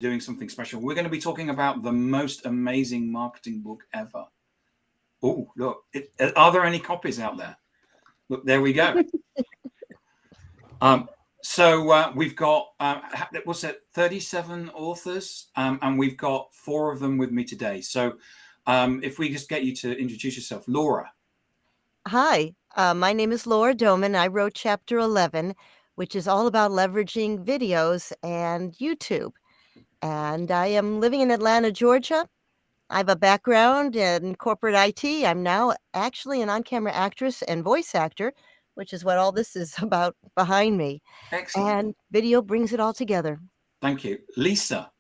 doing something special. We're going to be talking about the most amazing marketing book ever. Oh, look, are there any copies out there? Look, there we go. So we've got, what's it, 37 authors, and we've got 4 of them with me today. So if we just get you to introduce yourself, Laura. Hi, my name is Laura Doman. I wrote Chapter 11, which is all about leveraging videos and YouTube. And I am living in Atlanta, Georgia. I have a background in corporate IT. I'm now actually an on-camera actress and voice actor, which is what all this is about behind me. Excellent. And video brings it all together. Thank you. Lisa.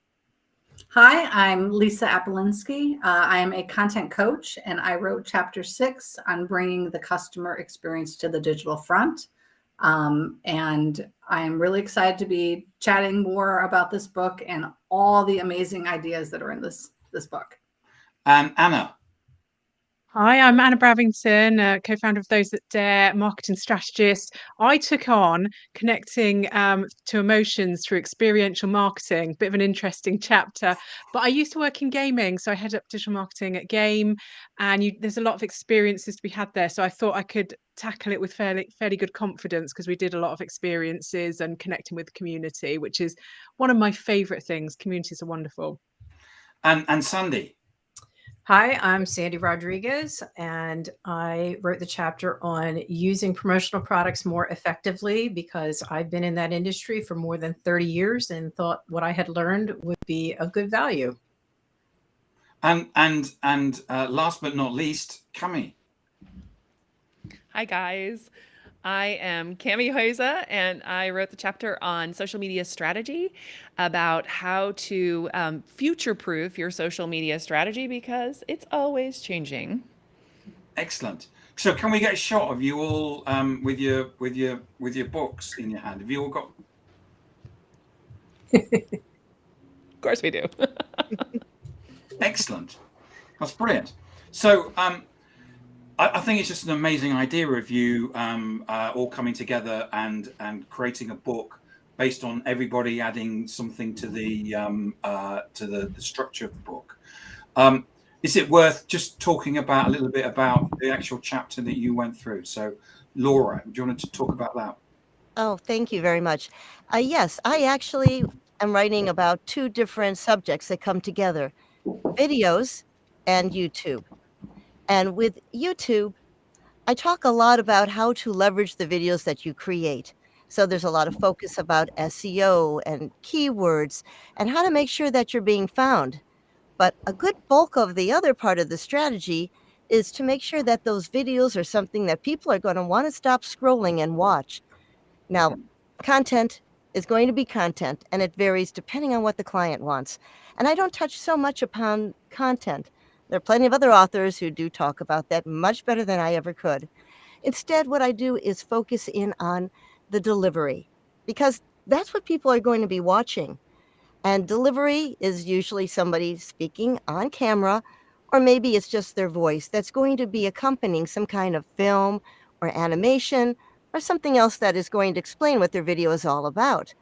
Hi, I'm Lisa Apolinski. I am a content coach, and I wrote Chapter 6 on bringing the customer experience to the digital front. And I'm really excited to be chatting more about this book and all the amazing ideas that are in this book. And Anna. Hi, I'm Anna Bravington, co-founder of Those That Dare, marketing strategist. I took on connecting to emotions through experiential marketing, bit of an interesting chapter. But I used to work in gaming, so I head up digital marketing at Game, and there's a lot of experiences to be had there. So I thought I could tackle it with fairly good confidence because we did a lot of experiences and connecting with the community, which is one of my favourite things. Communities are wonderful. And Sandee. Hi, I'm Sandee Rodriguez, and I wrote the chapter on using promotional products more effectively because I've been in that industry for more than 30 years and thought what I had learned would be of good value. And last but not least, Cami. Hi, guys. I am Cami Hoyza, and I wrote the chapter on social media strategy about how to future-proof your social media strategy because it's always changing. Excellent. So, can we get a shot of you all with your books in your hand? Have you all got? Of course, we do. Excellent. That's brilliant. So, I think it's just an amazing idea of you all coming together and creating a book based on everybody adding something to the structure of the book. Is it worth just talking about a little bit about the actual chapter that you went through? So, Laura, do you want to talk about that? Oh, thank you very much. Yes, I actually am writing about 2 different subjects that come together, videos and YouTube. And with YouTube, I talk a lot about how to leverage the videos that you create. So there's a lot of focus about SEO and keywords and how to make sure that you're being found. But a good bulk of the other part of the strategy is to make sure that those videos are something that people are going to want to stop scrolling and watch. Now, content is going to be content, and it varies depending on what the client wants. And I don't touch so much upon content. There are plenty of other authors who do talk about that much better than I ever could. Instead, what I do is focus in on the delivery, because that's what people are going to be watching. And delivery is usually somebody speaking on camera, or maybe it's just their voice that's going to be accompanying some kind of film or animation or something else that is going to explain what their video is all about.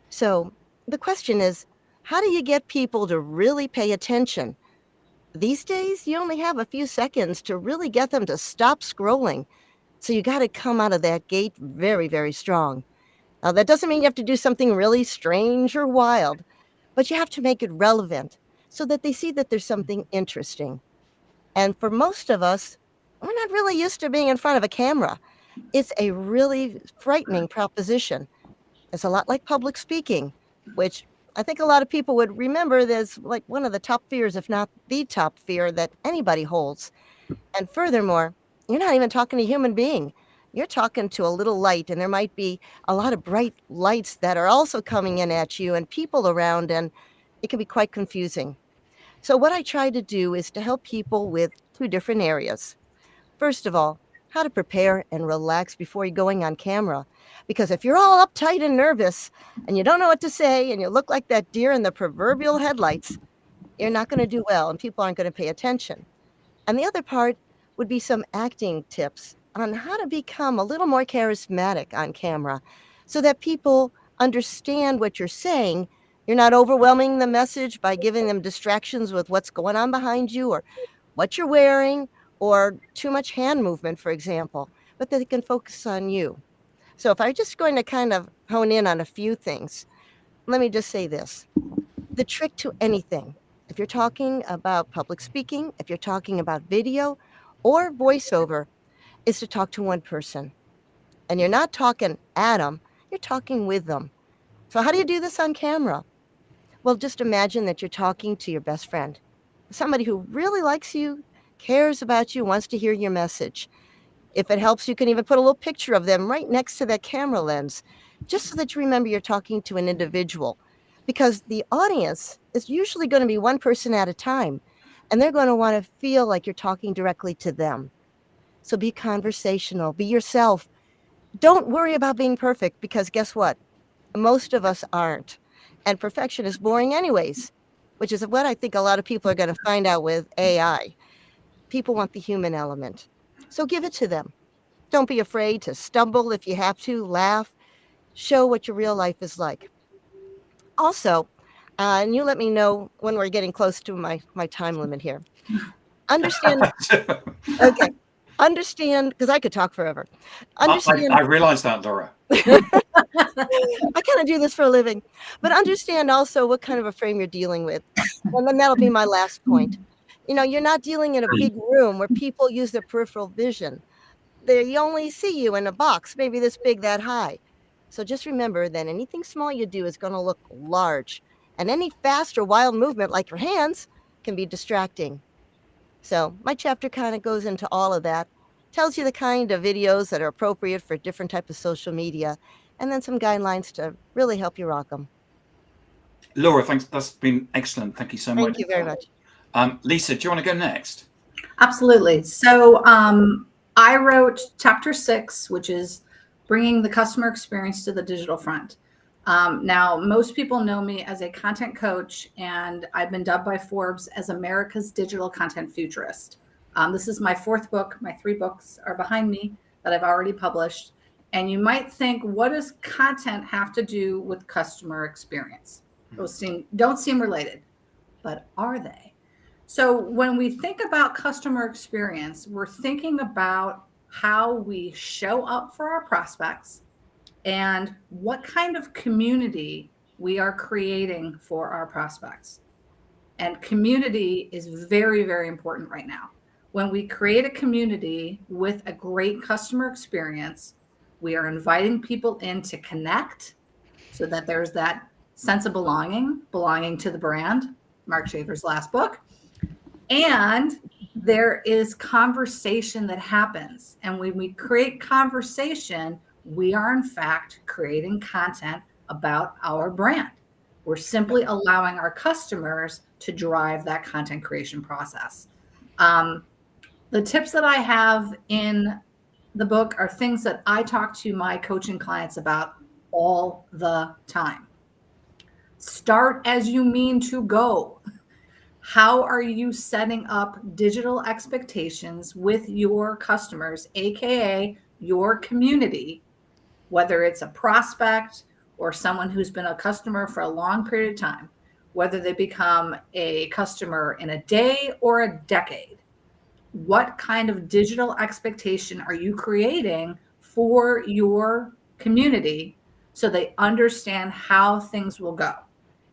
So the question is, how do you get people to really pay attention? These days, you only have a few seconds to really get them to stop scrolling. So you got to come out of that gate very, very strong. Now, that doesn't mean you have to do something really strange or wild, but you have to make it relevant so that they see that there's something interesting. And for most of us, we're not really used to being in front of a camera. It's a really frightening proposition. It's a lot like public speaking, which I think a lot of people would remember there's like one of the top fears, if not the top fear that anybody holds. And furthermore, you're not even talking to a human being. You're talking to a little light, and there might be a lot of bright lights that are also coming in at you and people around, and it can be quite confusing. So what I try to do is to help people with 2 different areas. First of all, how to prepare and relax before you're going on camera. Because if you're all uptight and nervous and you don't know what to say and you look like that deer in the proverbial headlights, you're not going to do well and people aren't going to pay attention. And the other part would be some acting tips on how to become a little more charismatic on camera so that people understand what you're saying You're not overwhelming the message by giving them distractions with what's going on behind you or what you're wearing or too much hand movement, for example, but they can focus on you. So if I'm just going to kind of hone in on a few things, let me just say this. The trick to anything, if you're talking about public speaking, if you're talking about video or voiceover, is to talk to one person. And you're not talking at them, you're talking with them. So how do you do this on camera? Well, just imagine that you're talking to your best friend, somebody who really likes you, cares about you, wants to hear your message. If it helps, you can even put a little picture of them right next to that camera lens, just so that you remember you're talking to an individual. Because the audience is usually going to be one person at a time, and they're going to want to feel like you're talking directly to them. So be conversational, be yourself. Don't worry about being perfect, because guess what? Most of us aren't. And perfection is boring anyways, which is what I think a lot of people are going to find out with AI. People want the human element. So give it to them. Don't be afraid to stumble if you have to, laugh, show what your real life is like. Also, and you let me know when we're getting close to my time limit here. Understand, okay, understand, because I could talk forever. Understand. I realize that, Laura. I kind of do this for a living, but understand also what kind of a frame you're dealing with. And then that'll be my last point. You know, you're not dealing in a big room where people use their peripheral vision. They only see you in a box, maybe this big, that high. So just remember that anything small you do is going to look large. And any fast or wild movement like your hands can be distracting. So my chapter kind of goes into all of that, tells you the kind of videos that are appropriate for different types of social media, and then some guidelines to really help you rock them. Laura, thanks. That's been excellent. Thank you so much. Thank you very much. Lisa, do you want to go next? Absolutely. So I wrote chapter 6, which is bringing the customer experience to the digital front. Now, most people know me as a content coach, and I've been dubbed by Forbes as America's digital content futurist. This is my 4th book. My 3 books are behind me that I've already published. And you might think, what does content have to do with customer experience? Those don't seem related, but are they? So when we think about customer experience, we're thinking about how we show up for our prospects and what kind of community we are creating for our prospects. And community is very, very important right now. When we create a community with a great customer experience, we are inviting people in to connect so that there's that sense of belonging to the brand, Mark Schaefer's last book. And there is conversation that happens. And when we create conversation, we are in fact creating content about our brand. We're simply allowing our customers to drive that content creation process. The tips that I have in the book are things that I talk to my coaching clients about all the time. Start as you mean to go. How are you setting up digital expectations with your customers, AKA your community, whether it's a prospect or someone who's been a customer for a long period of time, whether they become a customer in a day or a decade? What kind of digital expectation are you creating for your community so they understand how things will go?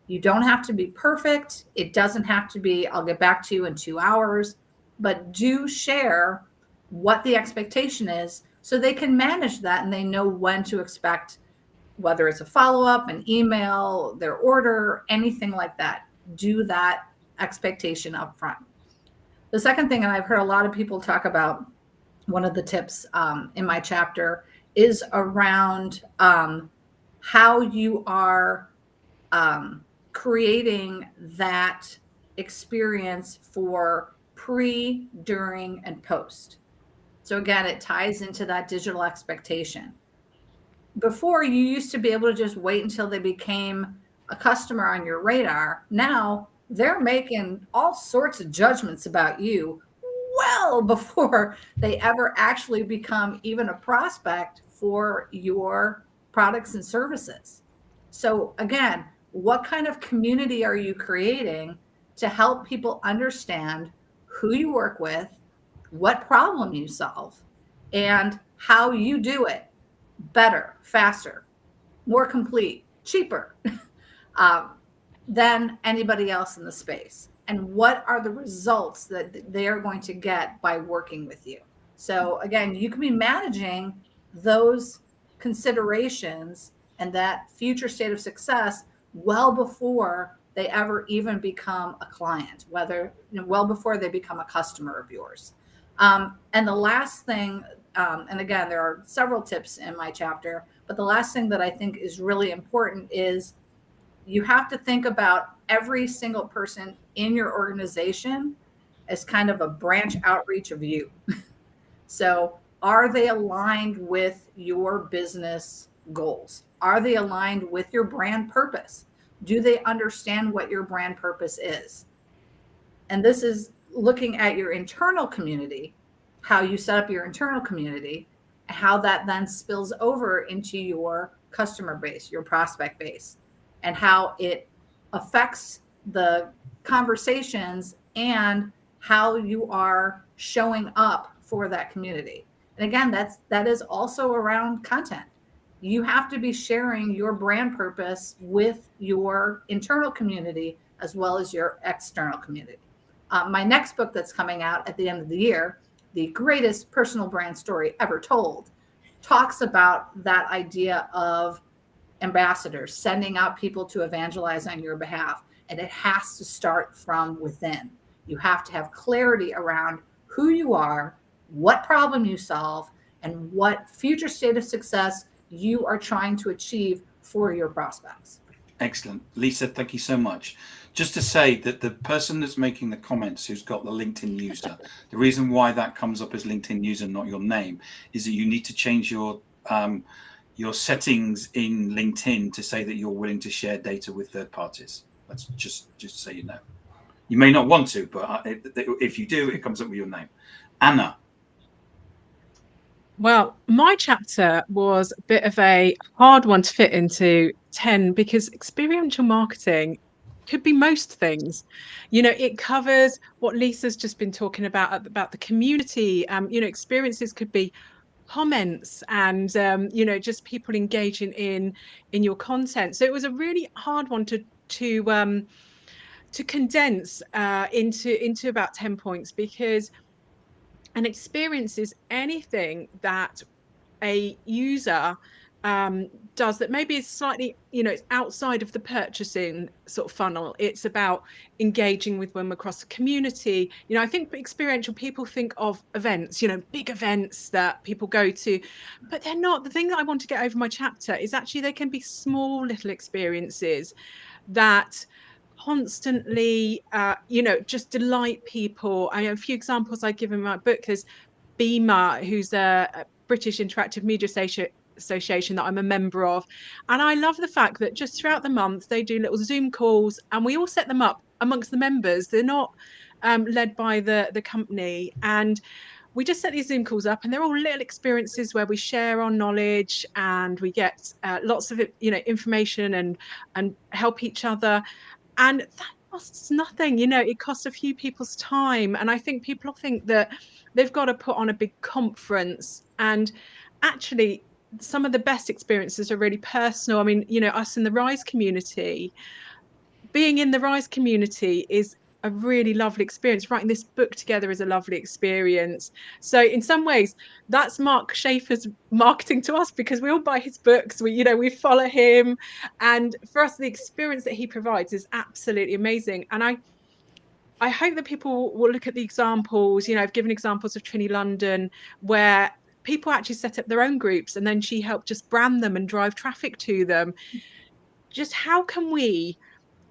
You don't have to be perfect. It doesn't have to be, I'll get back to you in 2 hours, but do share what the expectation is so they can manage that and they know when to expect, whether it's a follow-up, an email, their order, anything like that. Do that expectation up front. The second thing, and I've heard a lot of people talk about, one of the tips in my chapter is around how you are creating that experience for pre, during, and post. So again, it ties into that digital expectation. Before, you used to be able to just wait until they became a customer on your radar. Now they're making all sorts of judgments about you well before they ever actually become even a prospect for your products and services. So again, What kind of community are you creating to help people understand who you work with, what problem you solve, and how you do it better, faster, more complete, cheaper than anybody else in the space? And what are the results that they are going to get by working with you? So again, you can be managing those considerations and that future state of success well before they ever even become a client, well before they become a customer of yours. And the last thing, and again, there are several tips in my chapter, but the last thing that I think is really important is you have to think about every single person in your organization as kind of a branch outreach of you. So are they aligned with your business goals? Are they aligned with your brand purpose? Do they understand what your brand purpose is? And this is looking at your internal community, how you set up your internal community, how that then spills over into your customer base, your prospect base, and how it affects the conversations and how you are showing up for that community. And again, that is also around content. You have to be sharing your brand purpose with your internal community as well as your external community. My next book that's coming out at the end of the year, The Greatest Personal Brand Story Ever Told, talks about that idea of ambassadors, sending out people to evangelize on your behalf. And it has to start from within. You have to have clarity around who you are, what problem you solve, and what future state of success you are trying to achieve for your prospects. Excellent. Lisa, thank you so much. Just to say that the person that's making the comments who's got the LinkedIn user, the reason why that comes up as LinkedIn user, not your name, is that you need to change your settings in LinkedIn to say that you're willing to share data with third parties. That's just so you know. You may not want to, but if you do, it comes up with your name. Anna. Well, my chapter was a bit of a hard one to fit into 10 because experiential marketing could be most things. It covers what Lisa's just been talking about the community. Experiences could be comments and just people engaging in your content. So it was a really hard one to condense into about 10 points, because an experience is anything that a user does that maybe is slightly, it's outside of the purchasing sort of funnel. It's about engaging with them across the community. I think experiential people think of events, big events that people go to, but they're not. The thing that I want to get over my chapter is actually they can be small little experiences that constantly just delight people. A few examples I give in my book is BEMA, who's a British Interactive Media Association that I'm a member of. And I love the fact that just throughout the month, they do little Zoom calls and we all set them up amongst the members. They're not led by the company. And we just set these Zoom calls up, and they're all little experiences where we share our knowledge and we get lots of information and help each other. And that costs nothing. It costs a few people's time. And I think people think that they've got to put on a big conference. And actually, some of the best experiences are really personal. I mean, us in the Rise community, being in the Rise community is a really lovely experience. Writing this book together is a lovely experience. So in some ways, that's Mark Schaefer's marketing to us, because we all buy his books. We follow him, and for us, the experience that he provides is absolutely amazing. And I hope that people will look at the examples. I've given examples of Trini London where people actually set up their own groups, and then she helped just brand them and drive traffic to them. Just how can we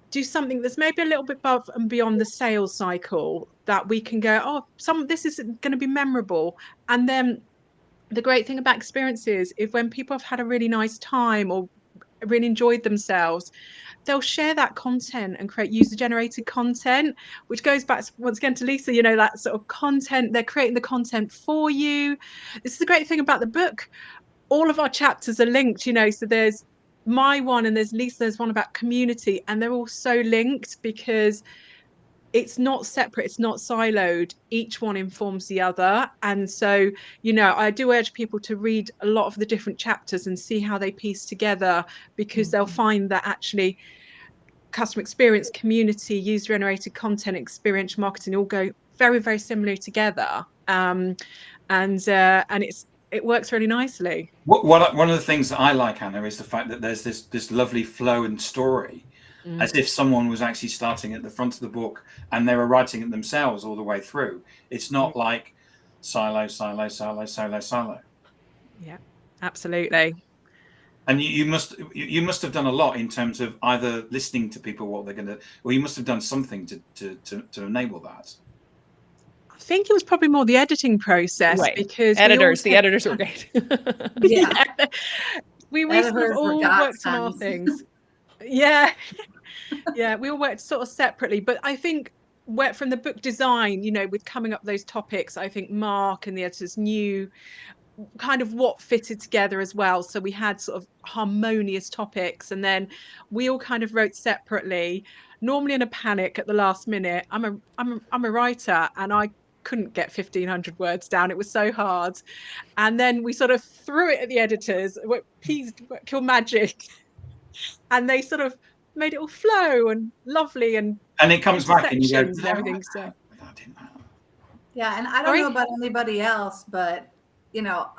do something that's maybe a little bit above and beyond the sales cycle, that we can go, this is going to be memorable. And then the great thing about experiences is when people have had a really nice time or really enjoyed themselves, they'll share that content and create user-generated content, which goes back once again to Lisa, that sort of content. They're creating the content for you. This is the great thing about the book. All of our chapters are linked, so there's my one, and there's one about community, and they're all so linked because it's not separate, it's not siloed. Each one informs the other. And so, I do urge people to read a lot of the different chapters and see how they piece together, because they'll find that actually customer experience, community, user generated content, experiential marketing all go very, very similarly together. And it works really nicely. One of the things that I like, Anna, is the fact that there's this lovely flow and story, as if someone was actually starting at the front of the book and they were writing it themselves all the way through. It's not like silo, silo, silo, silo, silo. Yeah, absolutely. And you must have done a lot in terms of either listening to people what they're going to, or you must have done something to enable that. I think it was probably more the editing process, Right. because the editors were great. Yeah. we sort Editors of all were worked on our godsends. things. Yeah. Yeah, we all worked sort of separately, but I think from the book design, with coming up those topics, I think Mark and the editors knew kind of what fitted together as well. So we had sort of harmonious topics, and then we all kind of wrote separately, normally in a panic at the last minute. I'm a writer, and I couldn't get 1,500 words down. It was so hard. And then we sort of threw it at the editors. Please work your magic. And they sort of made it all flow and lovely, and it comes back and you go, and everything. So Yeah, and I don't know about anybody else, but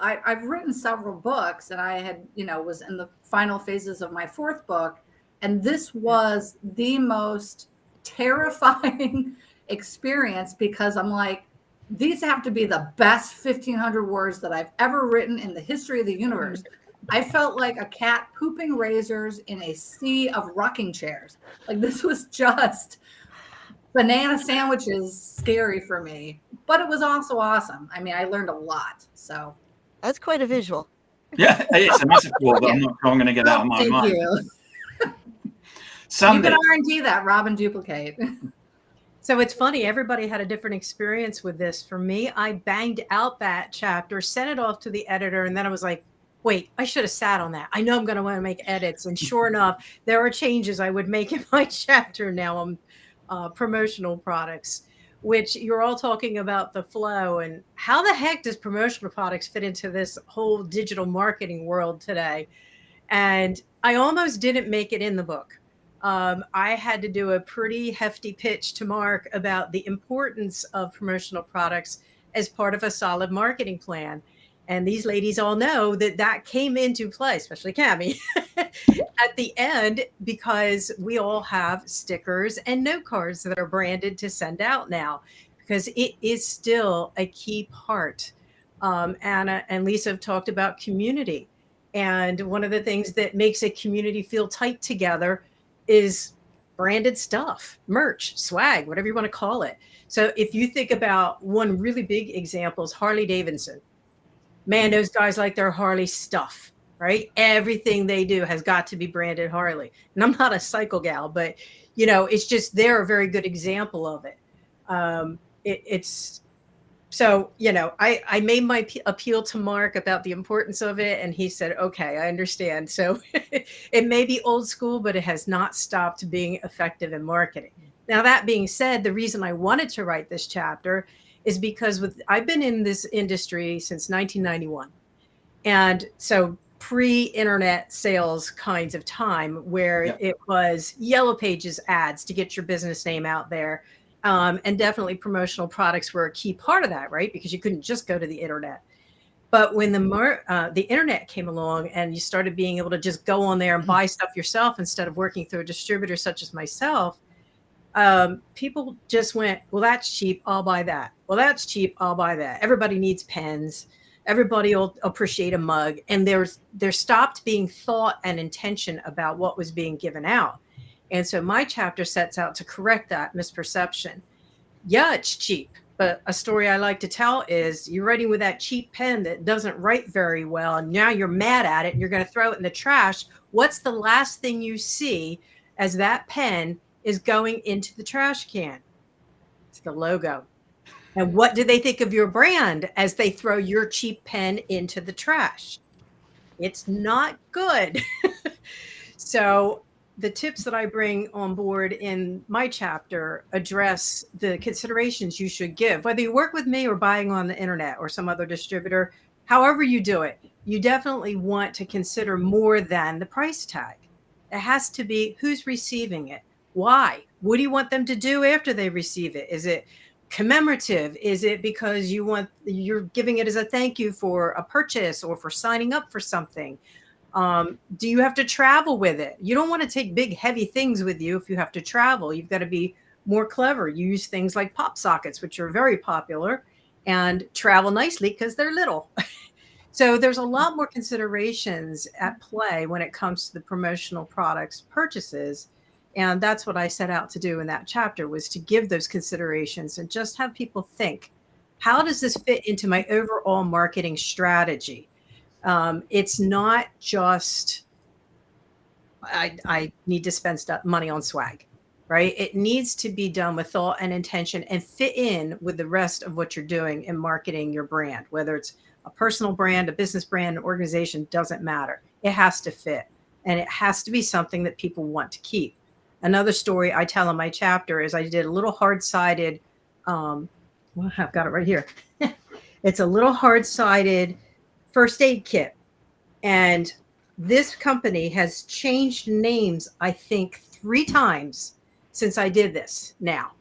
I've written several books, and I had was in the final phases of my 4th book, and this was the most terrifying experience, because I'm like, these have to be the best 1,500 words that I've ever written in the history of the universe. I felt like a cat pooping razors in a sea of rocking chairs. Like, this was just banana sandwiches scary for me, but it was also awesome. I mean, I learned a lot. So That's quite a visual. Yeah, it's a metaphor that I'm not going to get out of my thank mind. you. Sandee. You can R&D that, Robin, duplicate. So it's funny, everybody had a different experience with this. For me, I banged out that chapter, sent it off to the editor, and then I was like, wait, I should have sat on that. I know I'm going to want to make edits. And sure enough, there are changes I would make in my chapter now on promotional products, which you're all talking about the flow. And how the heck does promotional products fit into this whole digital marketing world today? And I almost didn't make it in the book. I had to do a pretty hefty pitch to Mark about the importance of promotional products as part of a solid marketing plan. And these ladies all know that came into play, especially Cammie, at the end, because we all have stickers and note cards that are branded to send out now, because it is still a key part. Anna and Lisa have talked about community. And one of the things that makes a community feel tight together is branded stuff, merch, swag, whatever you want to call it. So if you think about one really big example is Harley Davidson. Man, those guys like their Harley stuff, right? Everything they do has got to be branded Harley. And I'm not a cycle gal, but it's just, they're a very good example of it. It's so, I made my appeal to Mark about the importance of it, and he said, okay, I understand. So it may be old school, but it has not stopped being effective in marketing. Now, that being said, the reason I wanted to write this chapter is because I've been in this industry since 1991. And so pre-internet sales kinds of time, where it was Yellow Pages ads to get your business name out there. And definitely promotional products were a key part of that, right? Because you couldn't just go to the internet. But when the internet came along and you started being able to just go on there and buy stuff yourself instead of working through a distributor such as myself, people just went, well, that's cheap, I'll buy that. Well, that's cheap, I'll buy that. Everybody needs pens. Everybody will appreciate a mug. And there stopped being thought and intention about what was being given out. And so my chapter sets out to correct that misperception. Yeah, it's cheap. But a story I like to tell is you're writing with that cheap pen that doesn't write very well, and now you're mad at it and you're going to throw it in the trash. What's the last thing you see as that pen is going into the trash can? It's the logo. And what do they think of your brand as they throw your cheap pen into the trash? It's not good. So the tips that I bring on board in my chapter address the considerations you should give, whether you work with me or buying on the internet or some other distributor, however you do it, you definitely want to consider more than the price tag. It has to be who's receiving it. Why? What do you want them to do after they receive it? Is it commemorative? Is it because you're giving it as a thank you for a purchase or for signing up for something? Do you have to travel with it? You don't want to take big, heavy things with you if you have to travel. You've got to be more clever. Use things like pop sockets, which are very popular, and travel nicely because they're little. So there's a lot more considerations at play when it comes to the promotional products purchases. And that's what I set out to do in that chapter, was to give those considerations and just have people think, how does this fit into my overall marketing strategy? It's not just, I need to spend money on swag, right? It needs to be done with thought and intention and fit in with the rest of what you're doing in marketing your brand, whether it's a personal brand, a business brand, an organization, doesn't matter. It has to fit, and it has to be something that people want to keep. Another story I tell in my chapter is I did a little hard-sided, well, I've got it right here. It's a little hard-sided first aid kit. And this company has changed names, I think, 3 times since I did this now.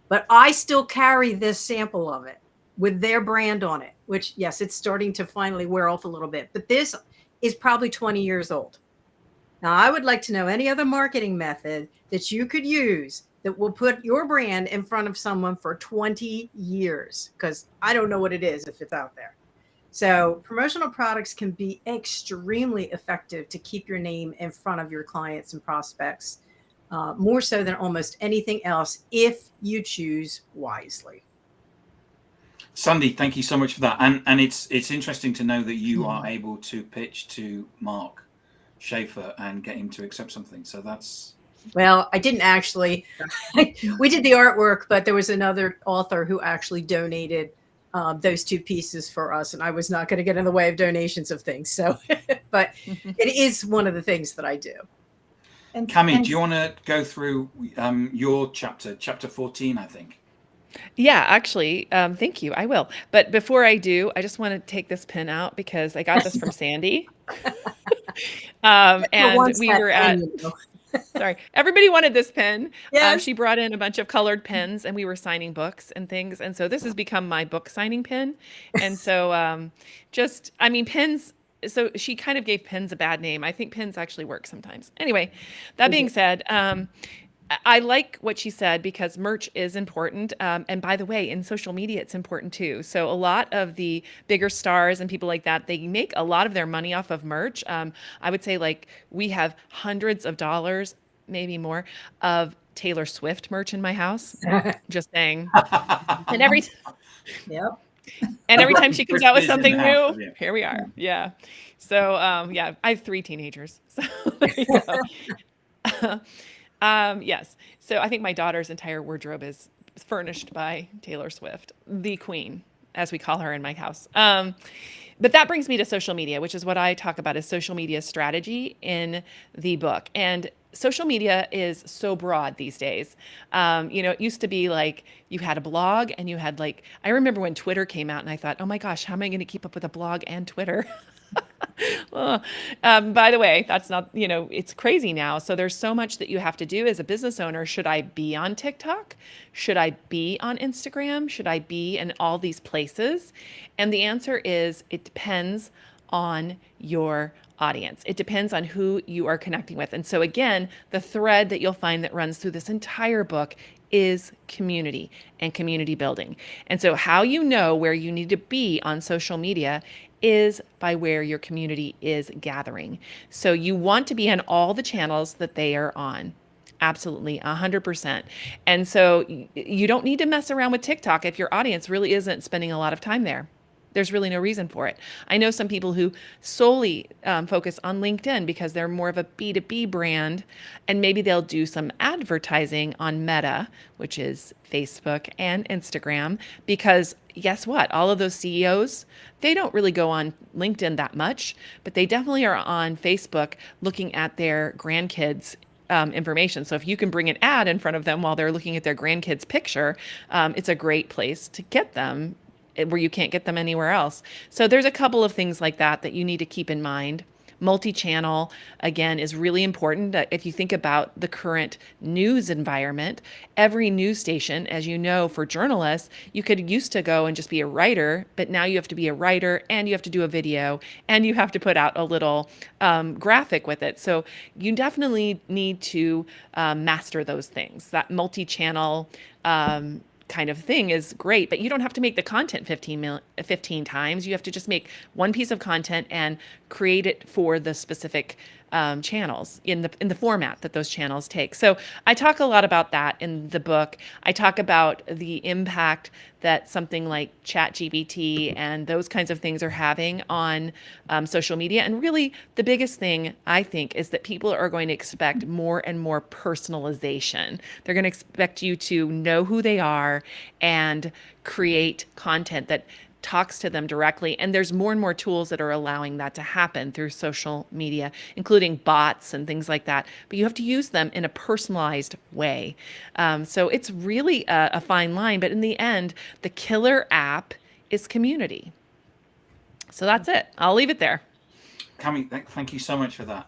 But I still carry this sample of it with their brand on it, which, yes, it's starting to finally wear off a little bit. But this is probably 20 years old. Now, I would like to know any other marketing method that you could use that will put your brand in front of someone for 20 years, because I don't know what it is if it's out there. So promotional products can be extremely effective to keep your name in front of your clients and prospects, more so than almost anything else, if you choose wisely. Sandee, thank you so much for that. And it's interesting to know that you are able to pitch to Mark Schaefer and get him to accept something. So that's... Well, I didn't actually. We did the artwork, but there was another author who actually donated those 2 pieces for us, and I was not going to get in the way of donations of things. So, but it is one of the things that I do. And Cami, do you want to go through your chapter 14, I think? Yeah, actually, thank you. I will. But before I do, I just want to take this pin out because I got this from Sandee. And we were at... Sorry, everybody wanted this pen. Yes. She brought in a bunch of colored pens, and we were signing books and things. And so this has become my book signing pen. And so I mean, pens. So she kind of gave pens a bad name. I think pens actually work sometimes. Anyway, that being said, I like what she said because merch is important. And by the way, in social media, it's important too. So a lot of the bigger stars and people like that, they make a lot of their money off of merch. I would say like we have hundreds of dollars, maybe more, of Taylor Swift merch in my house. Just saying. And every time she comes out with something new, here we are. Yeah. So yeah, I have 3 teenagers. So there you go. Yes. So I think my daughter's entire wardrobe is furnished by Taylor Swift, the queen, as we call her in my house. But that brings me to social media, which is what I talk about as social media strategy in the book. And social media is so broad these days. It used to be like you had a blog and you had I remember when Twitter came out and I thought, oh my gosh, how am I going to keep up with a blog and Twitter? By the way, that's not, it's crazy now. So there's so much that you have to do as a business owner. Should I be on TikTok? Should I be on Instagram? Should I be in all these places? And the answer is it depends on your audience. It depends on who you are connecting with. And so again, the thread that you'll find that runs through this entire book is community and community building. And so how you know where you need to be on social media is by where your community is gathering. So you want to be on all the channels that they are on. Absolutely, 100%. And so you don't need to mess around with TikTok if your audience really isn't spending a lot of time there. there's really no reason for it. I know some people who solely focus on LinkedIn because they're more of a B2B brand, and maybe they'll do some advertising on Meta, which is Facebook and Instagram, because guess what? All of those CEOs, they don't really go on LinkedIn that much, but they definitely are on Facebook looking at their grandkids' information. So if you can bring an ad in front of them while they're looking at their grandkids' picture, it's a great place to get them where you can't get them anywhere else. So there's a couple of things like that that you need to keep in mind. Multi-channel, again, is really important. If you think about the current news environment, every news station, as you know, for journalists, you could used to go and just be a writer, but now you have to be a writer and you have to do a video and you have to put out a little graphic with it. So you definitely need to master those things. That multi-channel kind of thing is great, but you don't have to make the content 15 times. You have to just make one piece of content and create it for the specific channels in the format that those channels take. So I talk a lot about that in the book. I talk about the impact that something like ChatGPT and those kinds of things are having on social media. And really, the biggest thing I think is that people are going to expect more and more personalization. They're going to expect you to know who they are and create content that talks to them directly. And there's more and more tools that are allowing that to happen through social media, including bots and things like that. But you have to use them in a personalized way. So it's really a fine line. But in the end, the killer app is community. So that's it. I'll leave it there. Cami, thank you so much for that.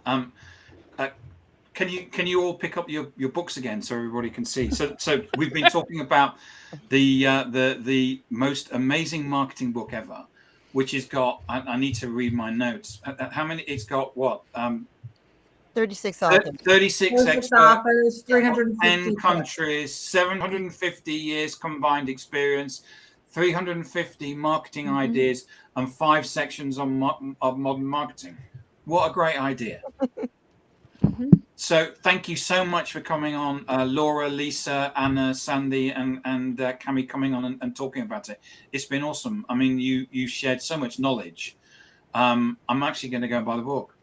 Can you all pick up your books again so everybody can see? So we've been talking about the most amazing marketing book ever, which has got, I need to read my notes. How many? It's got what? 36 authors. 36 experts, authors, 350 10 countries, 750 years combined experience, 350 marketing ideas, and 5 sections on of modern marketing. What a great idea. So thank you so much for coming on, Laura, Lisa, Anna, Sandee, and Cami coming on and talking about it. It's been awesome. I mean, you shared so much knowledge. I'm actually going to go and buy the book.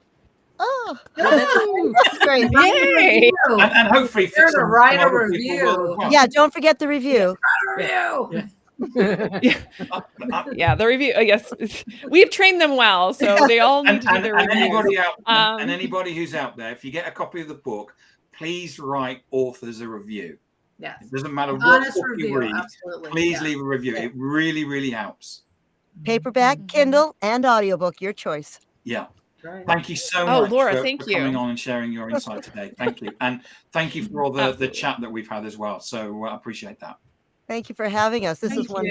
Oh, that's great. Yay! And hopefully Sure to write a some other people will review. as well. Yeah, don't forget the review. Yeah, the review. Yes, we've trained them well, so they all need to do their reviews. And anybody who's out there, if you get a copy of the book, please write authors a review. Yes. It doesn't matter what Honest book you review, read. absolutely. Please leave a review. It really, really helps. Paperback, Kindle, and audiobook, your choice. Yeah. Right. Thank you so much Laura, for thank coming you. on and sharing your insight today. Thank you. And thank you for all the chat that we've had as well. So I appreciate that. Thank you for having us. This is wonderful.